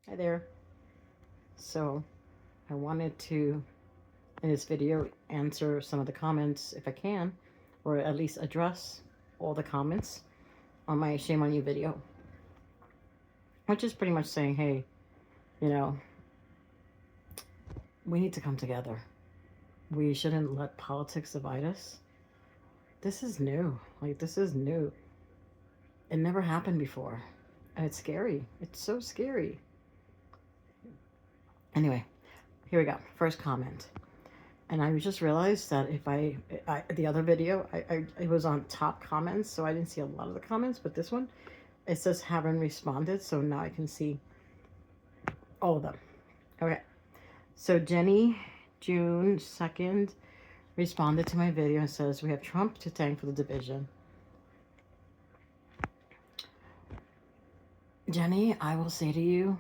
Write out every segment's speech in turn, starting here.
Hi there. So I wanted to, in this video, answer some of the comments if I can, or at least address all the comments on my Shame on You video, which is pretty much saying, hey, you know, we need to come together. We shouldn't let politics divide us. This is new. Like, this is new. It never happened before. And it's scary. It's so scary. Anyway, here we go. First comment. And I just realized that if the other video, it was on top comments, so I didn't see a lot of the comments, but this one, it says haven't responded, so now I can see all of them. Okay, so Jenny, June 2nd, responded to my video and says, we have Trump to thank for the division. Jenny, I will say to you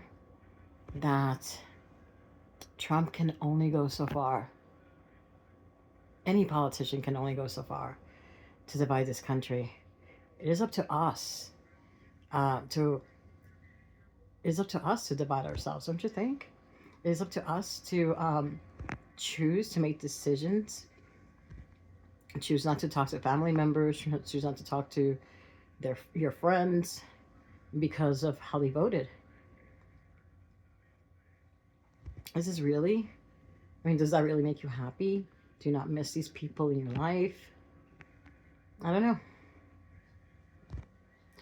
that Trump can only go so far. Any politician can only go so far to divide this country. It is up to us it is up to us to divide ourselves, don't you think? It is up to us to choose to make decisions, choose not to talk to family members, choose not to talk to your friends because of how they voted. Is this really? I mean, does that really make you happy? Do you not miss these people in your life? I don't know.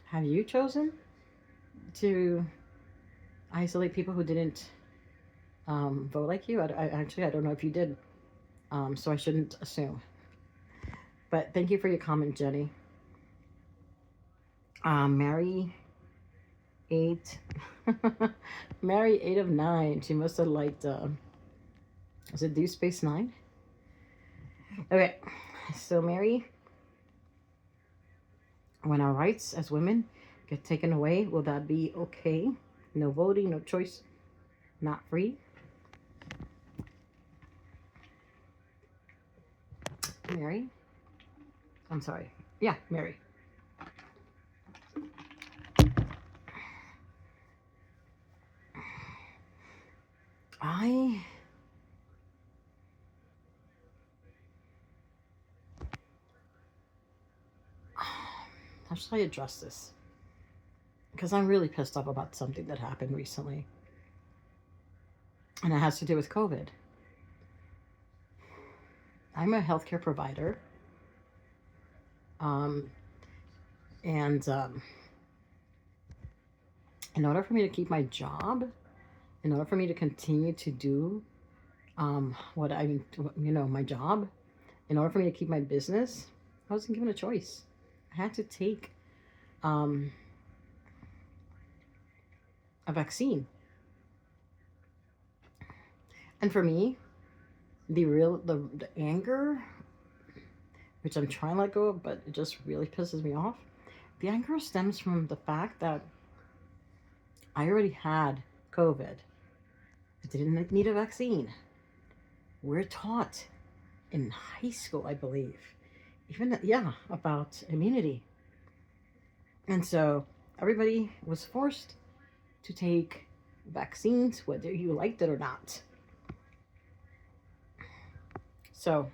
Have you chosen to isolate people who didn't vote like you? I don't know if you did, so I shouldn't assume. But thank you for your comment, Jenny. Mary 8, Mary 8 of 9. She must have liked. Is it Deep Space Nine? Okay, so Mary, when our rights as women get taken away, will that be okay? No voting, no choice, not free? Mary? I'm sorry. Yeah, Mary. How should I address this? Because I'm really pissed off about something that happened recently. And it has to do with COVID. I'm a healthcare provider. And in order for me to keep my job, in order for me to continue to do my job, in order for me to keep my business, I wasn't given a choice. I had to take a vaccine. And for me, the anger, which I'm trying to let go of, but it just really pisses me off. The anger stems from the fact that I already had COVID. I didn't need a vaccine. We're taught in high school, I believe, about immunity. And so everybody was forced to take vaccines, whether you liked it or not. So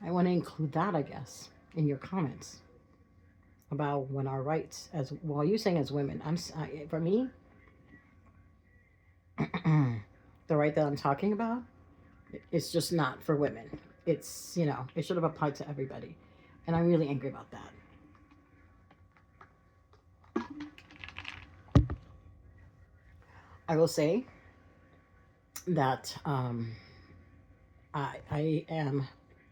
I want to include that, I guess, in your comments about when our rights, as well, you saying as women, for me, the right that I'm talking about, it's just not for women. It's, it should have applied to everybody. And I'm really angry about that. I will say that I am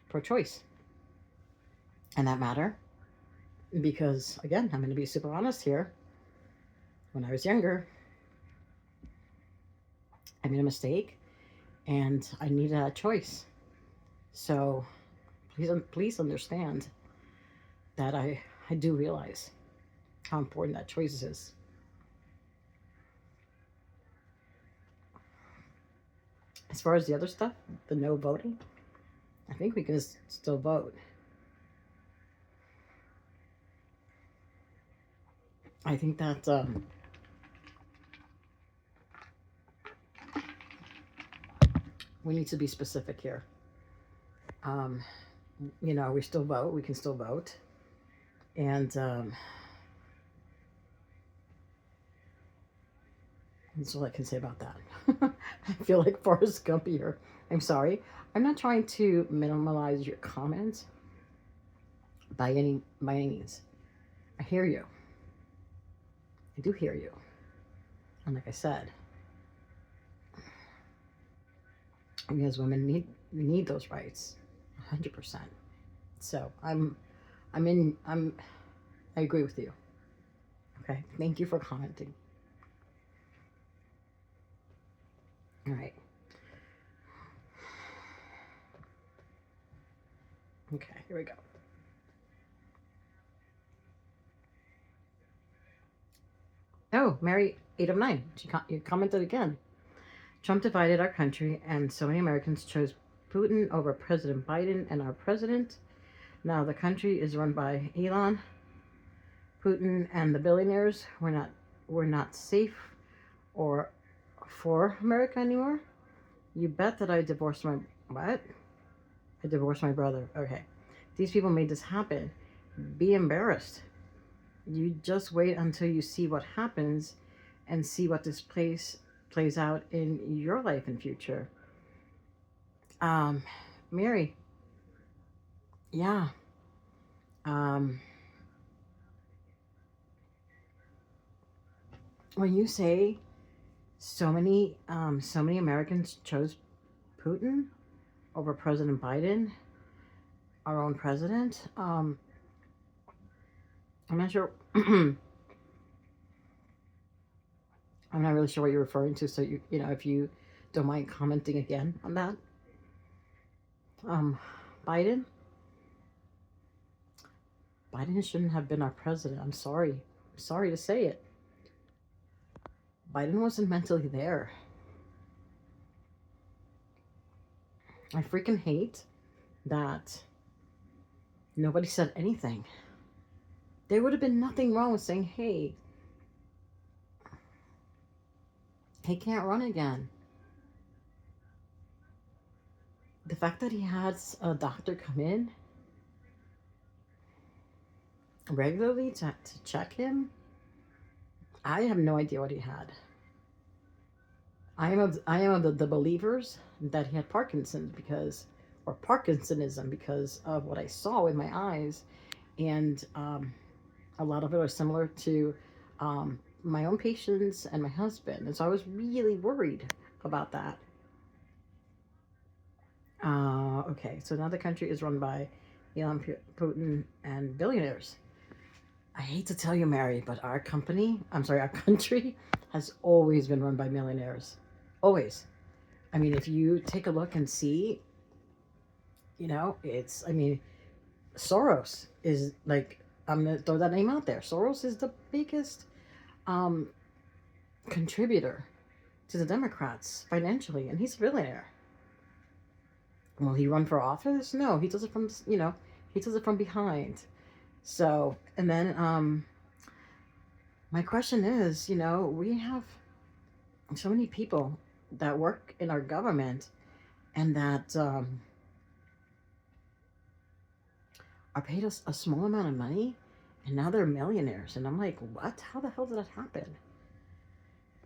pro-choice in that matter, because, again, I'm going to be super honest here. When I was younger, I made a mistake, and I needed a choice. So please understand that I do realize how important that choice is. As far as the other stuff, the no voting, I think we can still vote. I think that we need to be specific here. Um, we still vote. We can still vote. And that's all I can say about that. I feel like Forrest Gump here. I'm sorry. I'm not trying to minimize your comments by any means. I hear you. I do hear you. And like I said, we as women need those rights, 100%. So I agree with you. Okay, thank you for commenting. All right. Okay, here we go. Oh, Mary 8 of 9. You commented again. Trump divided our country, and so many Americans chose Putin over President Biden and our president. Now the country is run by Elon, Putin, and the billionaires. We're not safe or for America anymore. You bet that I divorced my what? I divorced my brother. Okay. These people made this happen. Be embarrassed. You just wait until you see what happens and see what this plays out in your life and future. Um, Mary, yeah. Um, when you say so many Americans chose Putin over President Biden, our own president, I'm not sure. I'm not really sure what you're referring to. So if you don't mind commenting again on that, um, Biden, Biden shouldn't have been our president. I'm sorry. I'm sorry to say it. Biden wasn't mentally there. I freaking hate that nobody said anything. There would have been nothing wrong with saying, hey, he can't run again. The fact that he had a doctor come in regularly to check him, I have no idea what he had. I am of the believers that he had Parkinsonism because of what I saw with my eyes, and a lot of it was similar to my own patients and my husband, and so I was really worried about that. Okay, so now the country is run by Elon Putin and billionaires. I hate to tell you, Mary, but our country has always been run by millionaires. Always. I mean, if you take a look and see, Soros is like, I'm going to throw that name out there. Soros is the biggest um, contributor to the Democrats financially, and he's a billionaire. Will he run for office? No, he does it from behind. So, and then my question is, we have so many people that work in our government and that are paid a small amount of money, and now they're millionaires. And I'm like, what? How the hell did that happen?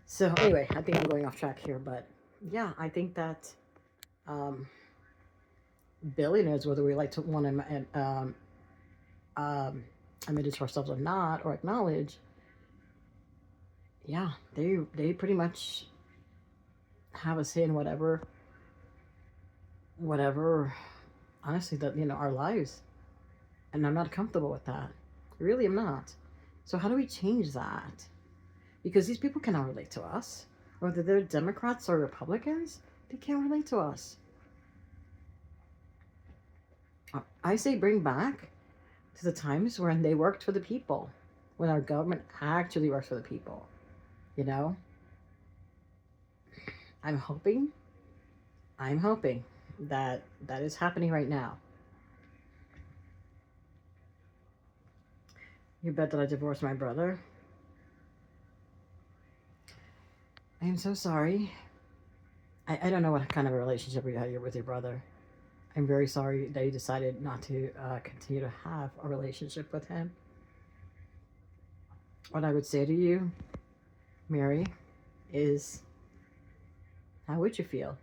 So anyway, I think I'm going off track here, but yeah, I think that um, billionaires, whether we like to want to admit it to ourselves or not, or acknowledge, yeah, they pretty much have a say in whatever. Honestly, that our lives, and I'm not comfortable with that. I really am not. So how do we change that? Because these people cannot relate to us, whether they're Democrats or Republicans. They can't relate to us. I say bring back to the times when they worked for the people, when our government actually works for the people. You know, I'm hoping, I'm hoping that that is happening right now. You bet that I divorced my brother. I am so sorry. I don't know what kind of a relationship you had with your brother. I'm very sorry that you decided not to continue to have a relationship with him. What I would say to you, Mary, is how would you feel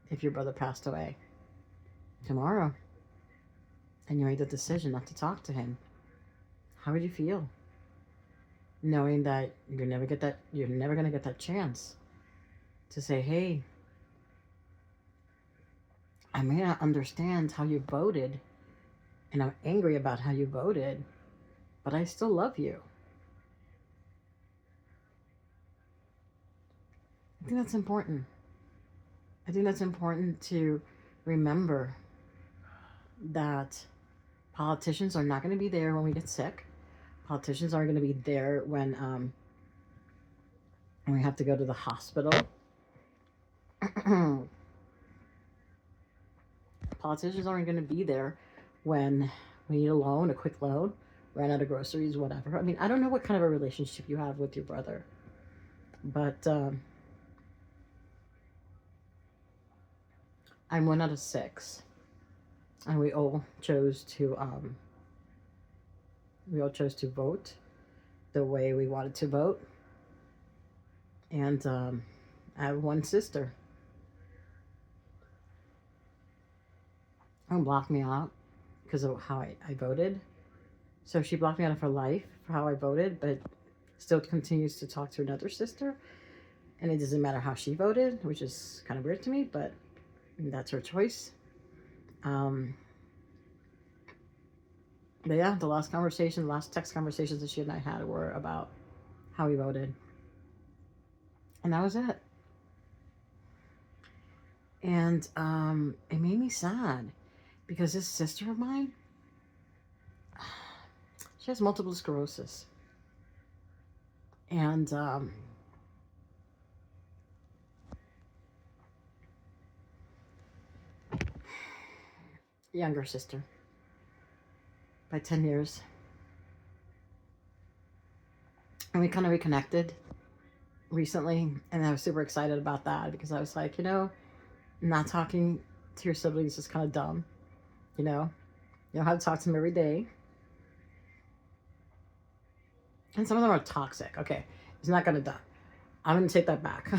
if your brother passed away tomorrow and you made the decision not to talk to him? How would you feel? Knowing that you're never gonna get that chance to say, hey, I may not understand how you voted, and I'm angry about how you voted, but I still love you. I think that's important. I think that's important to remember that politicians are not going to be there when we get sick. Politicians aren't going to be there when we have to go to the hospital. Politicians aren't going to be there when we need a loan, a quick loan, ran out of groceries, whatever. I mean, I don't know what kind of a relationship you have with your brother, but I'm 1 out of 6, and we all chose to vote the way we wanted to vote, and I have one sister who blocked me out because of how I voted. So she blocked me out of her life for how I voted, but still continues to talk to another sister. And it doesn't matter how she voted, which is kind of weird to me, but that's her choice. But yeah, the last text conversations that she and I had were about how we voted. And that was it. And it made me sad because this sister of mine, she has multiple sclerosis. And younger sister by 10 years. And we kind of reconnected recently, and I was super excited about that because I was like, not talking to your siblings is kind of dumb. You don't have to talk to them every day. And some of them are toxic. Okay, it's not gonna die. I'm gonna take that back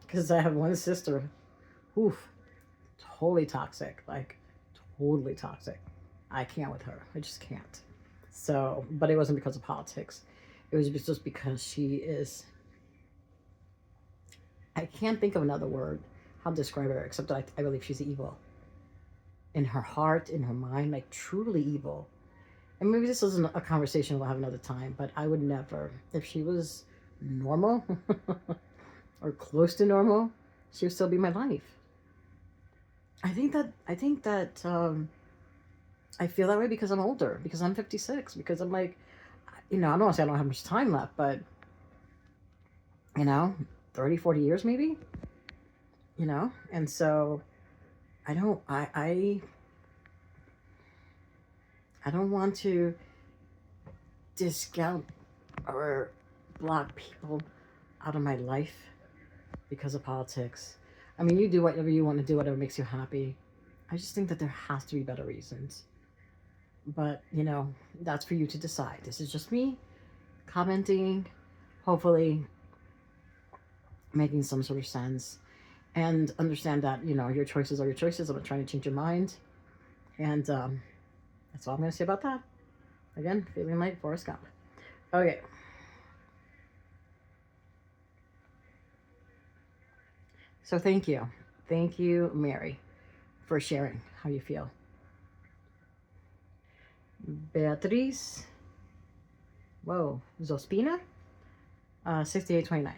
because I have one sister, oof, totally toxic, like totally toxic. I can't with her. I just can't. So, but it wasn't because of politics. It was just because she is. I can't think of another word how to describe her except that I believe she's evil. In her heart, in her mind, like truly evil. And maybe this isn't a conversation we'll have another time, but I would never, if she was normal or close to normal, she would still be my life. I think that I feel that way because I'm older, because I'm 56, because I'm like, I don't want to say I don't have much time left, but 30, 40 years maybe, and so I don't want to discount or block people out of my life because of politics. I mean, you do whatever you want to do, whatever makes you happy. I just think that there has to be better reasons. But, that's for you to decide. This is just me commenting, hopefully making some sort of sense. And understand that, your choices are your choices. I'm not trying to change your mind. And that's all I'm going to say about that. Again, feeling like Forrest Gump. Okay. So thank you. Thank you, Mary, for sharing how you feel. Beatriz, Zospina, 6829.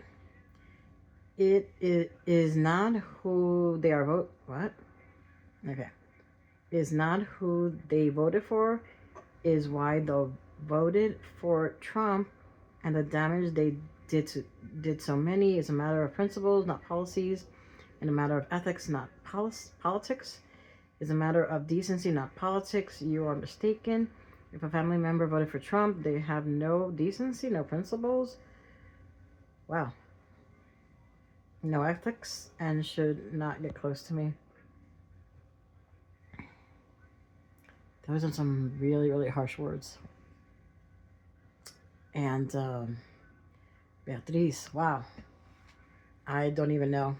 It is not who they are what? Okay. Is not who they voted for, is why they voted for Trump, and the damage they did so many is a matter of principles, not policies, and a matter of ethics, not politics. Is a matter of decency, not politics. You are mistaken. If a family member voted for Trump, they have no decency, no principles. Wow. no ethics, and should not get close to me. Those are some really, really harsh words. And Beatriz, wow. I don't even know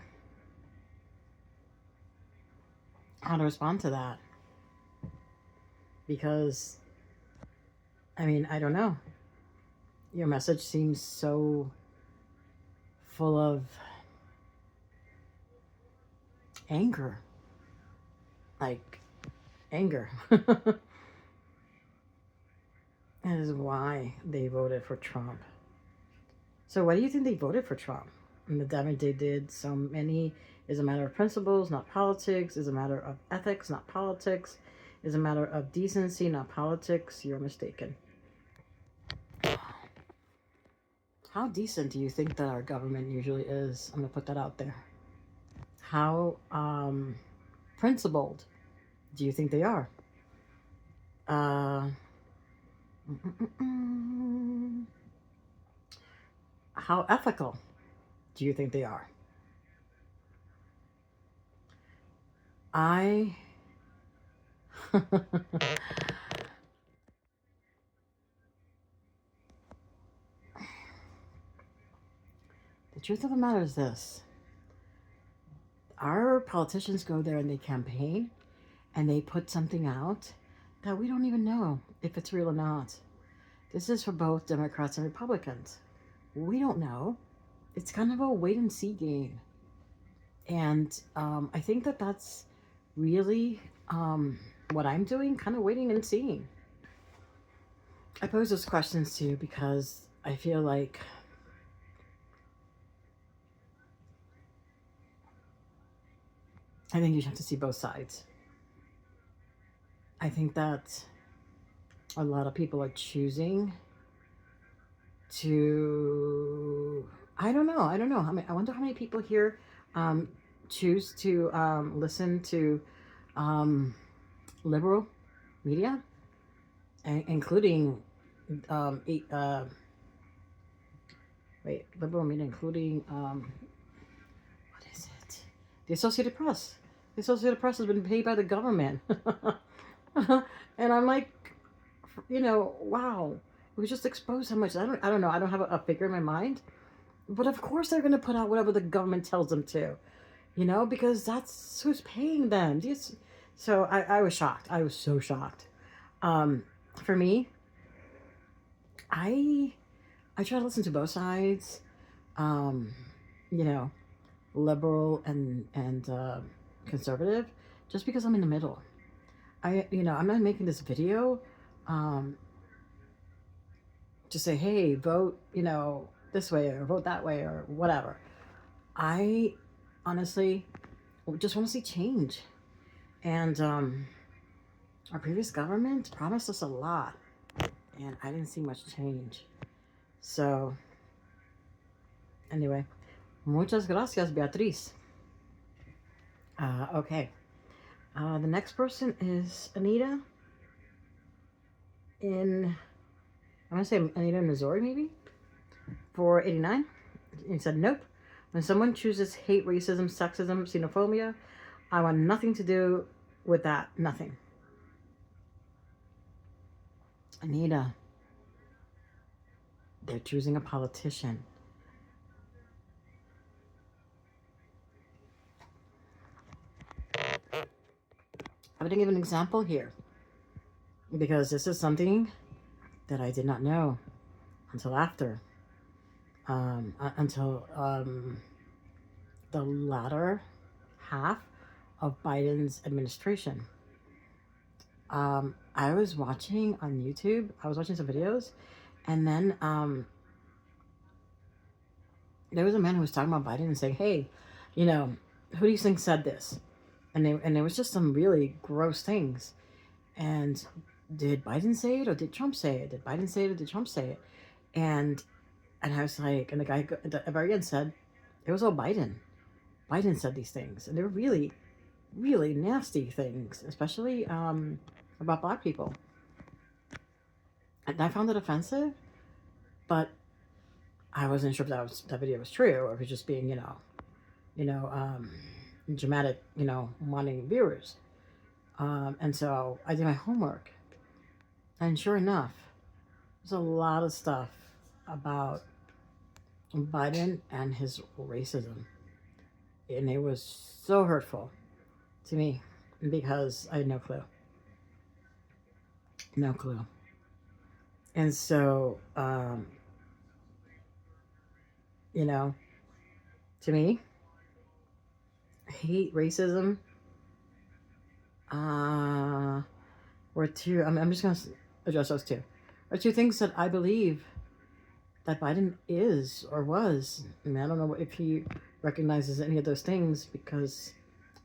how to respond to that. Because, I mean, I don't know. Your message seems so full of anger. Like, anger. That is why they voted for Trump. So why do you think they voted for Trump? And the damage they did so many is a matter of principles, not politics, is a matter of ethics, not politics, is a matter of decency, not politics. You're mistaken. How decent do you think that our government usually is? I'm going to put that out there. How principled do you think they are? How ethical do you think they are? I The truth of the matter is this. Our politicians go there and they campaign and they put something out that we don't even know if it's real or not. This is for both Democrats and Republicans. We don't know. It's kind of a wait and see game. And I think that that's really what I'm doing, kind of waiting and seeing. I pose those questions to you because I feel like I think you have to see both sides. I think that a lot of people are choosing to, I don't know. I wonder how many people here choose to listen to liberal media, including liberal media, including what is it? The Associated Press. The Associated Press has been paid by the government. And I'm like, wow. It was just exposed how much. I don't know. I don't have a figure in my mind. But of course they're going to put out whatever the government tells them to. Because that's who's paying them. So I was shocked. I was so shocked. For me, I try to listen to both sides. Liberal and conservative, just because I'm in the middle. I'm not making this video to say, hey, vote, this way or vote that way or whatever. I honestly just want to see change. And our previous government promised us a lot, and I didn't see much change. So, anyway, muchas gracias, Beatriz. Okay. The next person is Anita I'm going to say Anita in Missouri, maybe, for 89. He said, nope. When someone chooses hate, racism, sexism, xenophobia, I want nothing to do with that. Nothing. Anita, they're choosing a politician. I'm going to give an example here, because this is something that I did not know until after, until the latter half of Biden's administration. I was watching on YouTube, I was watching some videos, and then there was a man who was talking about Biden and saying, hey, who do you think said this? And there was just some really gross things. And did Biden say it or did Trump say it? Did Biden say it or did Trump say it? And I was like, and the guy at the very end said, it was all Biden. Biden said these things. And they were really, really nasty things, especially about Black people. And I found it offensive, but I wasn't sure if that video was true or if it was just being, you know, dramatic, wanting viewers. And so I did my homework, and sure enough, there's a lot of stuff about Biden and his racism, and it was so hurtful to me because I had no clue, no clue. And so, you know, to me, hate, racism, uh, were two. I'm just gonna address those two. Are two things that I believe that Biden is or was. I mean, I don't know if he recognizes any of those things because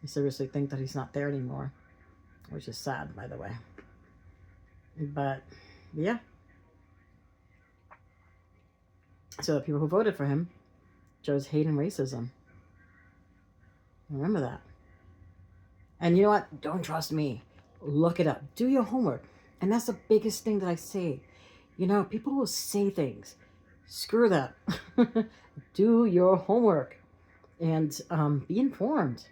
I seriously think that he's not there anymore, which is sad, by the way. But yeah, so the people who voted for him chose hate and racism. Remember that. And you know what? Don't trust me. Look it up. Do your homework. And that's the biggest thing that I say. People will say things. Screw that. Do your homework and be informed.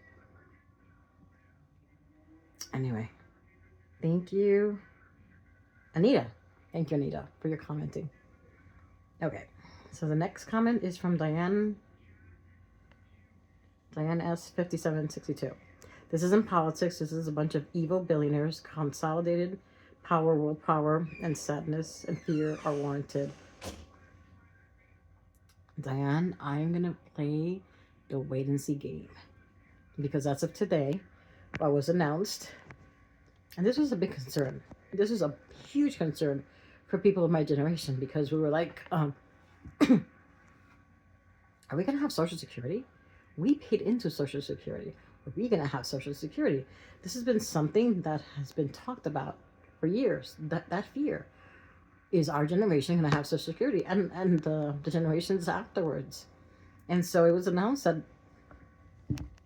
Anyway, thank you, Anita. Thank you, Anita, for your commenting. Okay, so the next comment is from Diane S5762. This isn't politics. This is a bunch of evil billionaires. Consolidated power, world power, and sadness and fear are warranted. Diane, I'm going to play the wait and see game because as of today, what was announced, and this was a big concern. This was a huge concern for people of my generation because we were like, are we going to have Social Security? We paid into Social Security. Are we going to have Social Security? This has been something that has been talked about for years, that fear. Is our generation going to have Social Security and the generations afterwards? And so it was announced that,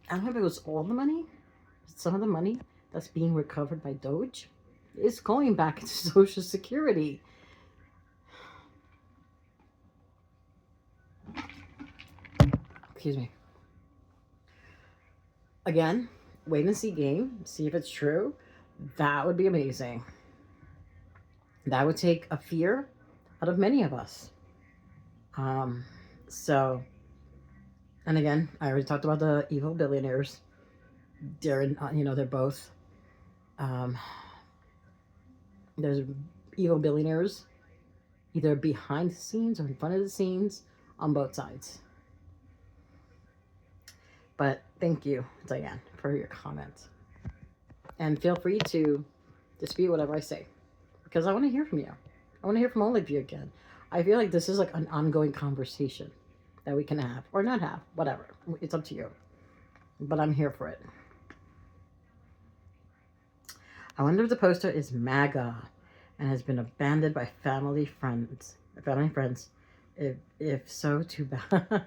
I don't know if it was all the money, some of the money that's being recovered by Doge is going back into Social Security. Excuse me. Again, wait and see game, see if it's true. That would be amazing. That would take a fear out of many of us. So, and again, I already talked about the evil billionaires. They're, they're both. There's evil billionaires either behind the scenes or in front of the scenes on both sides. But thank you, Diane, for your comments. And feel free to dispute whatever I say because I want to hear from you. I want to hear from all of you again. I feel like this is like an ongoing conversation that we can have or not have, whatever. It's up to you. But I'm here for it. I wonder if the poster is MAGA and has been abandoned by family friends. If so, too bad.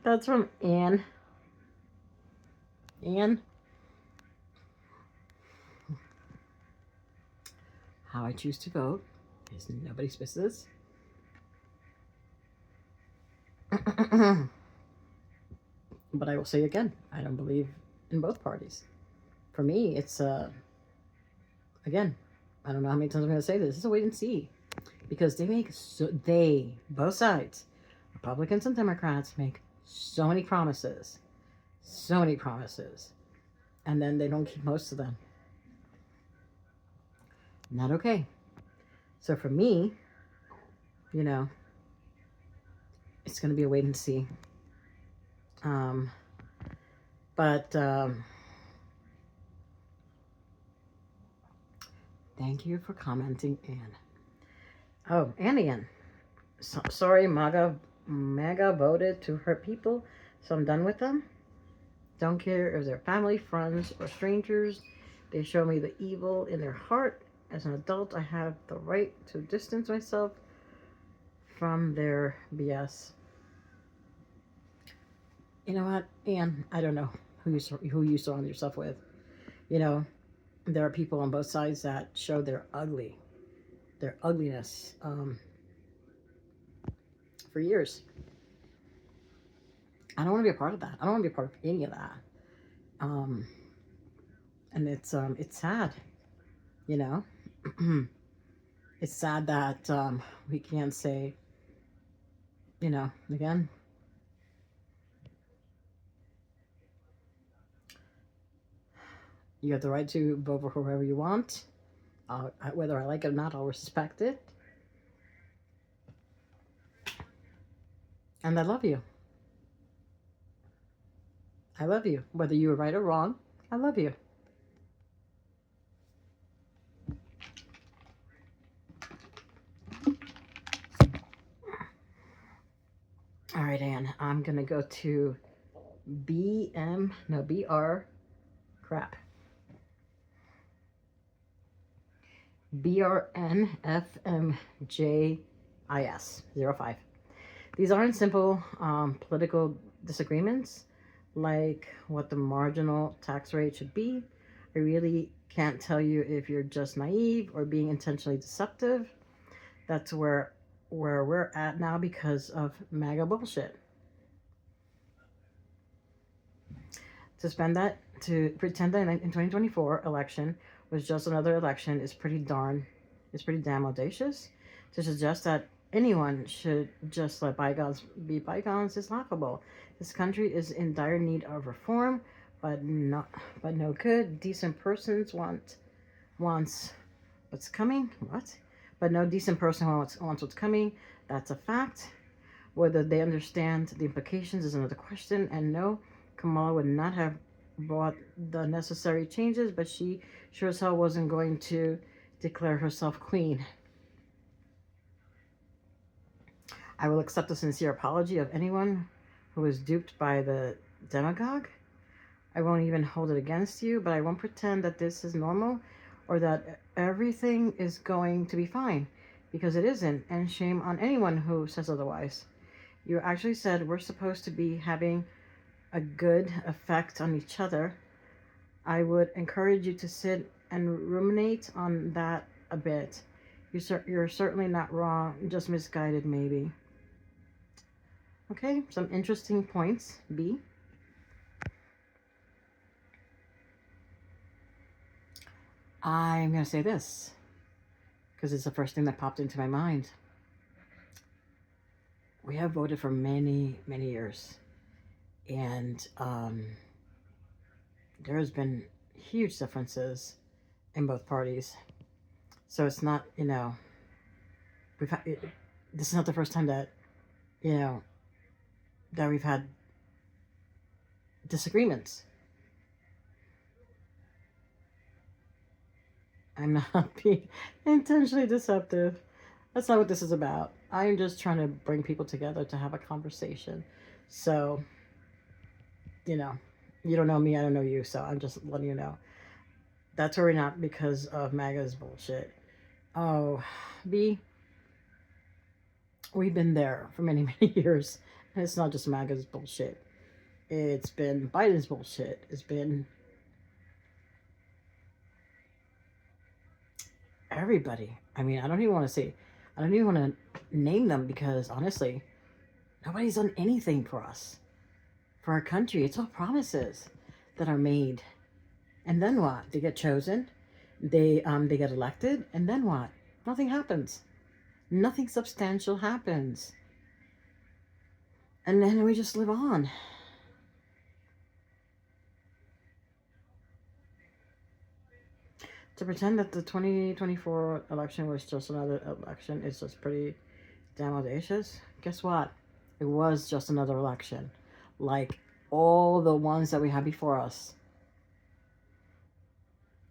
That's from Anne. Anne. How I choose to vote is nobody's business. But I will say again, I don't believe in both parties. For me, it's again, I don't know how many times I'm going to say this. It's a wait and see, because both sides, Republicans and Democrats, make so many promises, and then they don't keep most of them. Not okay. So for me, it's going to be a wait and see. But thank you for commenting, Anne. Oh, Anne. Sorry, MAGA voted to hurt people, so I'm done with them. Don't care if they're family, friends, or strangers. They show me the evil in their heart. As an adult, I have the right to distance myself from their BS. You know what, Anne? I don't know who you surround yourself with. There are people on both sides that show their ugliness for years. I don't want to be a part of that. I don't want to be a part of any of that. Um, and it's sad, you know. It's sad that we can't say, again, you have the right to vote for whoever you want. Whether I like it or not, I'll respect it. And I love you. I love you. Whether you were right or wrong, I love you. All right, Anne, I'm going to go to BR, crap. BRNFMJIS 05. These aren't simple political disagreements like what the marginal tax rate should be. I really can't tell you if you're just naive or being intentionally deceptive. That's where we're at now because of MAGA bullshit. To pretend that in 2024 election was just another election is pretty damn audacious. To suggest that anyone should just let bygones be bygones is laughable. This country is in dire need of reform, but no good decent persons wants what's coming. What? But no decent person wants what's coming. That's a fact. Whether they understand the implications is another question. And no, Kamala would not have brought the necessary changes, but she sure as hell wasn't going to declare herself queen. I will accept a sincere apology of anyone who was duped by the demagogue. I won't even hold it against you, but I won't pretend that this is normal or that everything is going to be fine, because it isn't, and shame on anyone who says otherwise. You actually said we're supposed to be having a good effect on each other. I would encourage you to sit and ruminate on that a bit. You're certainly not wrong, just misguided maybe. Okay, some interesting points, B. I'm going to say this because it's the first thing that popped into my mind. We have voted for many, many years, and there's been huge differences in both parties. So it's not, we've had, this is not the first time that, that we've had disagreements. I'm not being intentionally deceptive. That's not what this is about. I'm just trying to bring people together to have a conversation. So, you don't know me, I don't know you, so I'm just letting you know. That's where we're not because of MAGA's bullshit. Oh, B, we've been there for many, many years. And it's not just MAGA's bullshit. It's been Biden's bullshit. It's been everybody. I mean, I don't even want to name them because honestly, nobody's done anything for us, for our country. It's all promises that are made. And then what? They get chosen, they get elected, and then what? Nothing happens. Nothing substantial happens. And then we just live on. To pretend that the 2024 election was just another election is just pretty damn audacious. Guess what? It was just another election, like all the ones that we had before us.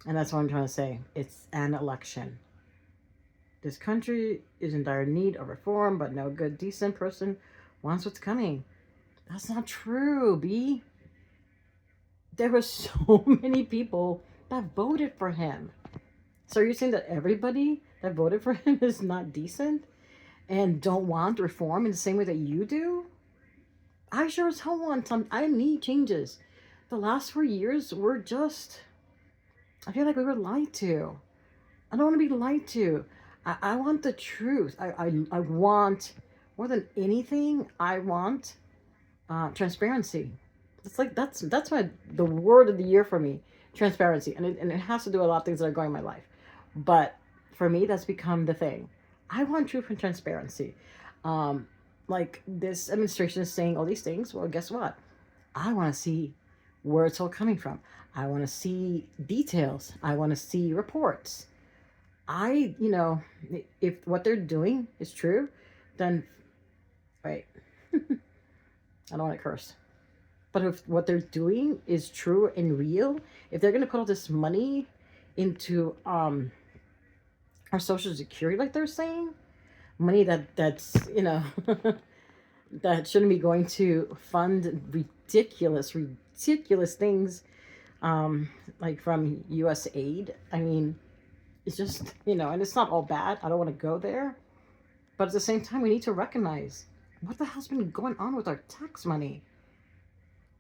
And that's what I'm trying to say. It's an election. This country is in dire need of reform, but no good, decent person wants what's coming. That's not true, B. There were so many people that voted for him. So you're saying that everybody that voted for him is not decent and don't want reform in the same way that you do? I sure as hell want some. I need changes. The last 4 years were just, I feel like we were lied to. I don't want to be lied to. I want the truth. I want, more than anything, I want Transparency. It's like that's my the word of the year for me. Transparency, and it has to do with a lot of things that are going in my life, but for me, that's become the thing. I want truth and transparency. Um, like this administration is saying all these things. Well, guess what? I want to see where it's all coming from. I want to see details. I want to see reports. If what they're doing is true, then wait, I don't want to curse. But if what they're doing is true and real, if they're going to put all this money into our social security, like they're saying, money that's that shouldn't be going to fund ridiculous things, um, like from U.S. aid. I mean, it's just and it's not all bad. I don't want to go there, but at the same time, we need to recognize what the hell's been going on with our tax money.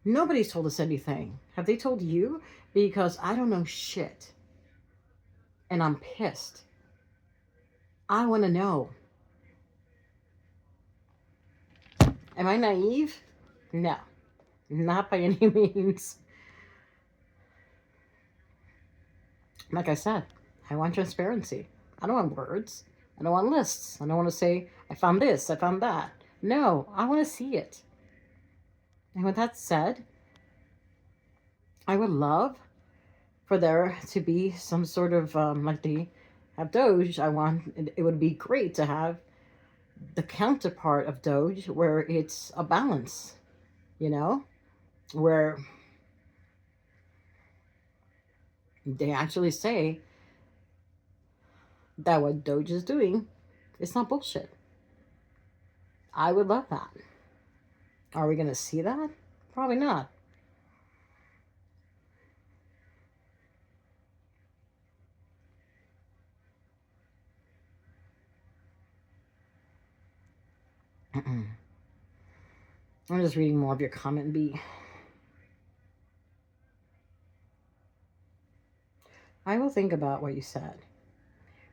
Nobody's told us anything. Have they told you? Because I don't know shit. And I'm pissed. I want to know. Am I naive? No. Not by any means. Like I said, I want transparency. I don't want words. I don't want lists. I don't want to say, I found this, I found that. No, I want to see it. And with that said, I would love for there to be some sort of like they have Doge. It would be great to have the counterpart of Doge where it's a balance, you know, where they actually say that what Doge is doing is not bullshit. I would love that. Are we going to see that? Probably not. I'm just reading more of your comment, B. I will think about what you said.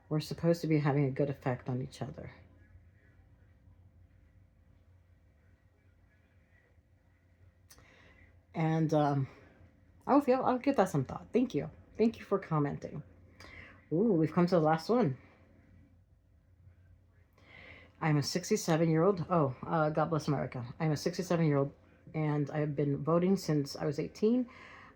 We're supposed to be having a good effect on each other. And I'll give that some thought. Thank you. Thank you for commenting. Ooh, we've come to the last one. I'm a 67-year-old. Oh, God bless America. I'm a 67-year-old, and I've been voting since I was 18.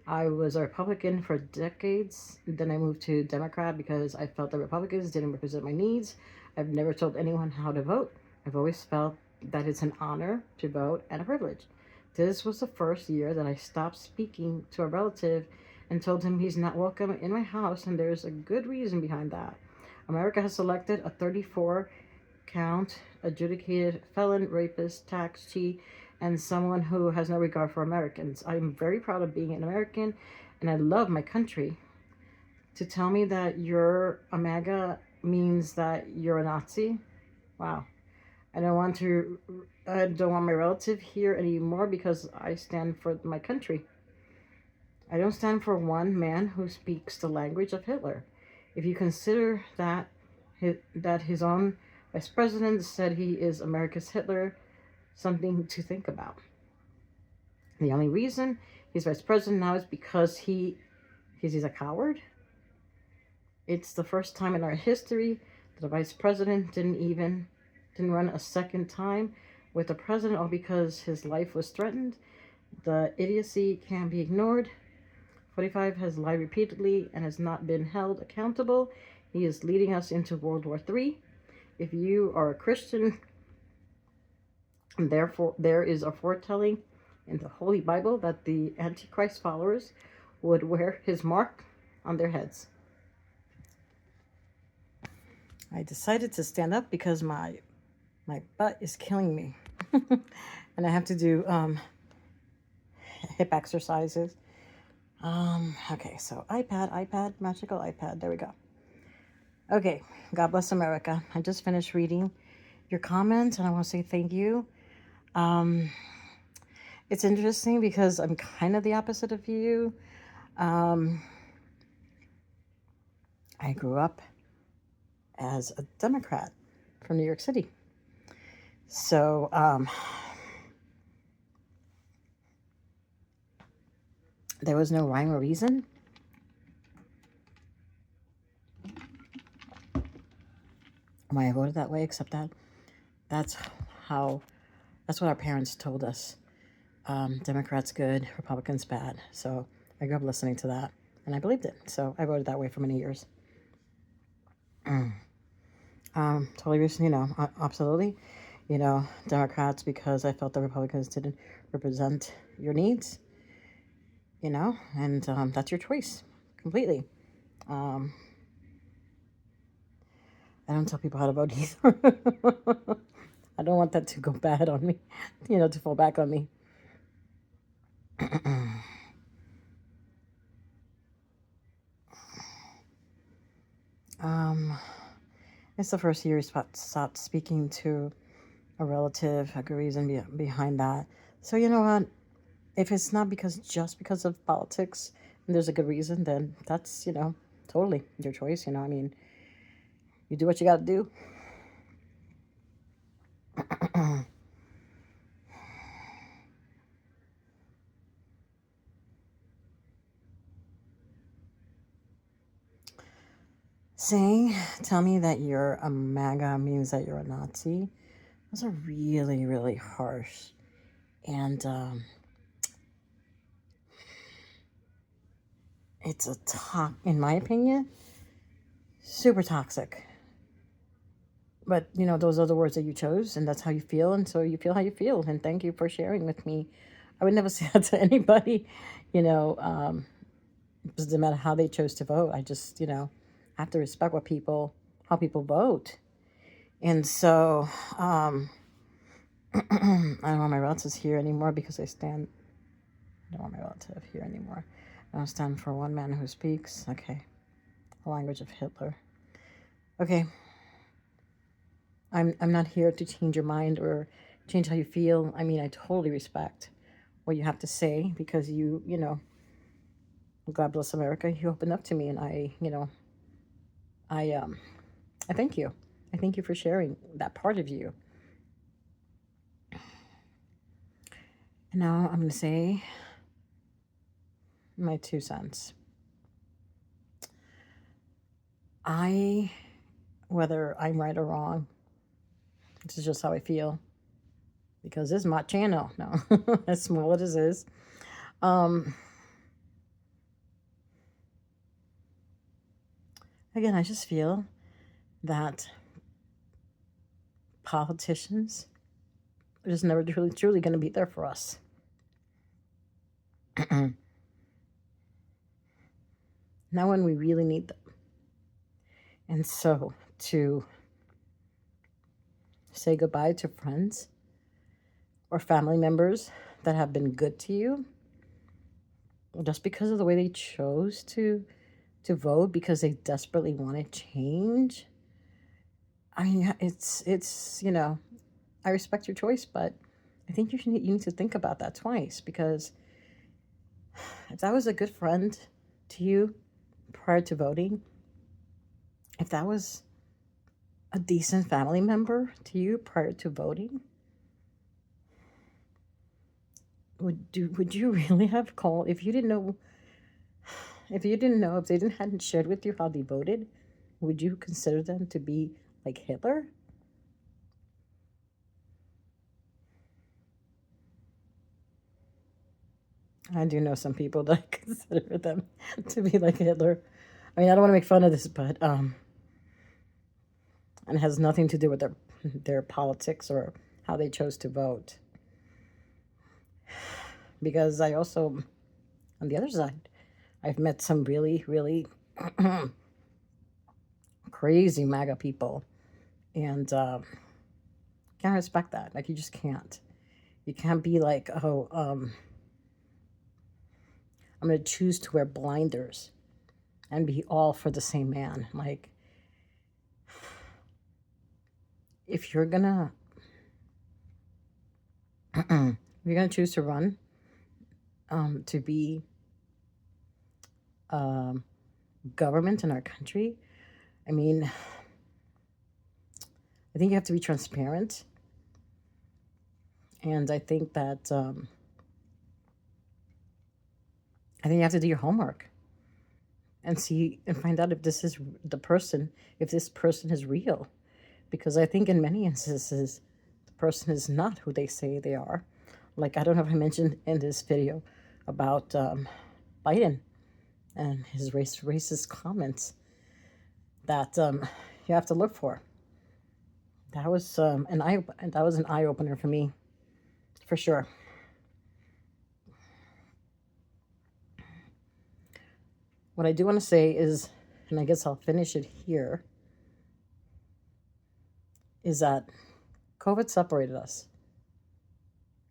I was a Republican for decades. Then I moved to Democrat because I felt that Republicans didn't represent my needs. I've never told anyone how to vote. I've always felt that it's an honor to vote and a privilege. This was the first year that I stopped speaking to a relative and told him he's not welcome in my house, and there's a good reason behind that. America has selected a 34 count adjudicated felon, rapist, tax cheat, and someone who has no regard for Americans. I'm very proud of being an American, and I love my country. To tell me that you're a MAGA means that you're a Nazi? Wow. I don't want to. I don't want my relative here anymore because I stand for my country. I don't stand for one man who speaks the language of Hitler. If you consider that his own vice president said he is America's Hitler, something to think about. The only reason he's vice president now is because he's a coward. It's the first time in our history that a vice president didn't run a second time with the president, all because his life was threatened. The idiocy can't be ignored. 45 has lied repeatedly and has not been held accountable. He is leading us into World War III. If you are a Christian, therefore there is a foretelling in the Holy Bible that the Antichrist followers would wear his mark on their heads. I decided to stand up because my butt is killing me. And I have to do hip exercises. Okay, so iPad, magical iPad. There we go. Okay, God bless America. I just finished reading your comment, and I want to say thank you. It's interesting because I'm kind of the opposite of you. I grew up as a Democrat from New York City. So, There was no rhyme or reason why I voted that way, except that that's how, that's what our parents told us. Democrats good, Republicans bad. So I grew up listening to that, and I believed it. So I voted that way for many years. Totally, absolutely. Democrats because I felt the Republicans didn't represent your needs, and that's your choice completely. Um, I don't tell people how to vote either. I don't want that to go bad on me, to fall back on me. um, it's the first year he stopped speaking to a relative, a good reason behind that. So you know what? If it's not just because of politics and there's a good reason, then that's, totally your choice. I mean, you do what you got to do. Tell me that you're a MAGA means that you're a Nazi. Those are really, really harsh. And it's in my opinion, super toxic. But, those are the words that you chose, and that's how you feel, and so you feel how you feel. And thank you for sharing with me. I would never say that to anybody, it doesn't matter how they chose to vote. I just, have to respect how people vote. And so, I don't want my relatives here anymore because I don't want my relative here anymore. I don't stand for one man who speaks. Okay. The language of Hitler. Okay. I'm not here to change your mind or change how you feel. I mean, I totally respect what you have to say because God bless America. You opened up to me, and I I thank you. I thank you for sharing that part of you. And now I'm going to say my 2 cents. Whether I'm right or wrong, this is just how I feel. Because this is my channel. No, as small as it is. Again, I just feel that politicians are just never truly going to be there for us. Not when we really need them. And so to say goodbye to friends or family members that have been good to you just because of the way they chose to vote because they desperately want to change. I mean, it's I respect your choice, but I think you need to think about that twice, because if that was a good friend to you prior to voting, if that was a decent family member to you prior to voting, would you really have called if they hadn't shared with you how they voted? Would you consider them to be like Hitler? I do know some people that consider them to be like Hitler. I mean, I don't want to make fun of this, but and it has nothing to do with their politics or how they chose to vote. Because I also, on the other side, I've met some really, really crazy MAGA people, and can't respect that. Like, you just can't. You can't be like, oh, I'm going to choose to wear blinders and be all for the same man. Like, if you're gonna choose to run to be government in our country, I mean, I think you have to be transparent, and I think that I think you have to do your homework and see and find out if this is the person, if this person is real. Because I think in many instances, the person is not who they say they are. Like, I don't know if I mentioned in this video about Biden and his racist comments that you have to look for. That was an eye opener for me, for sure. What I do want to say is, and I guess I'll finish it here, is that COVID separated us.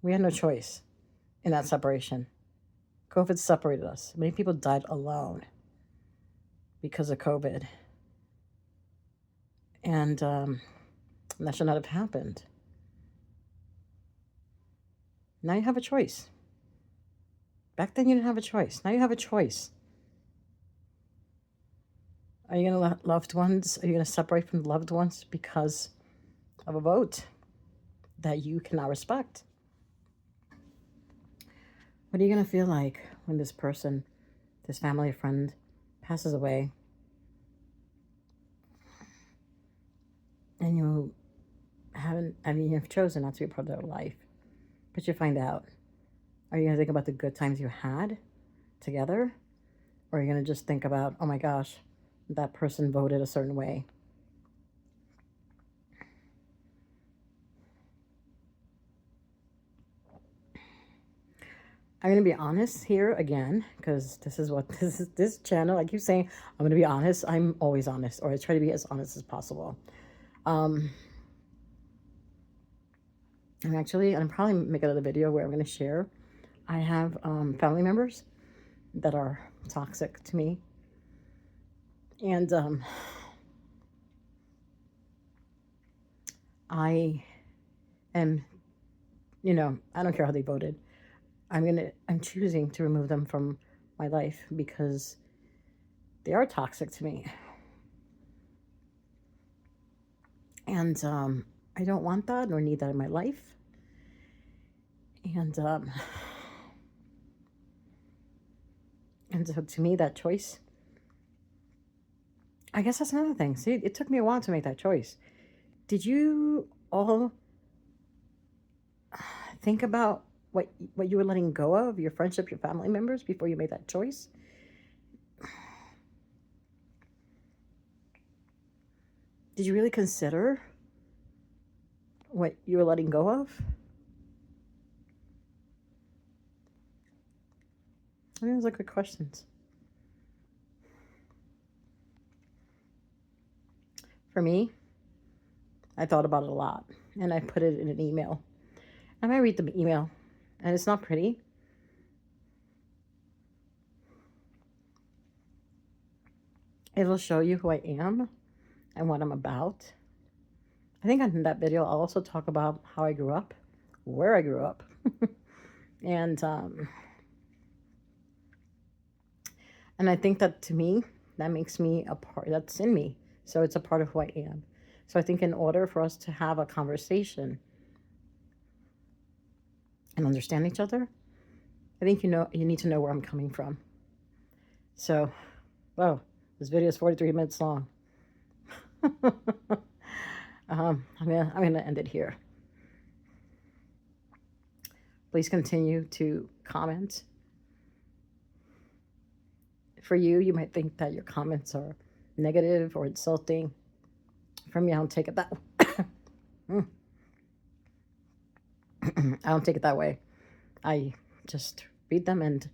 We had no choice in that separation. COVID separated us. Many people died alone because of COVID. And that should not have happened. Now you have a choice. Back then you didn't have a choice. Now you have a choice. Are you going to let loved ones, are you going to separate from loved ones because of a vote that you cannot respect? What are you going to feel like when this person, this family or friend, passes away and you you've chosen not to be a part of their life, but you find out? Are you going to think about the good times you had together? Or are you going to just think about, oh my gosh, that person voted a certain way? I'm going to be honest here again, because this channel, I keep saying I'm going to be honest. I'm always honest, or I try to be as honest as possible. I'm probably make another video where I'm going to share. I have family members that are toxic to me. And I am, I don't care how they voted. I'm choosing to remove them from my life because they are toxic to me. And I don't want that nor need that in my life. And so to me, that choice, I guess that's another thing. See, it took me a while to make that choice. Did you all think about what you were letting go of, your friendship, your family members, before you made that choice? Did you really consider what you were letting go of? I think those are good questions. For me, I thought about it a lot, and I put it in an email. I might read the email, and it's not pretty. It'll show you who I am and what I'm about. I think in that video, I'll also talk about how I grew up, where I grew up, and I think that, to me, that makes me a part, that's in me. So it's a part of who I am. So I think in order for us to have a conversation and understand each other, I think you need to know where I'm coming from. So, whoa, this video is 43 minutes long. I'm gonna end it here. Please continue to comment. For you, you might think that your comments are negative or insulting. For me, I don't take it that way. I don't take it that way. I just read them, and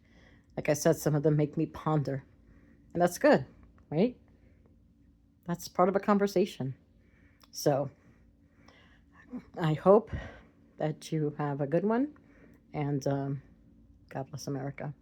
like I said, some of them make me ponder. And that's good, right? That's part of a conversation. So I hope that you have a good one, and God bless America.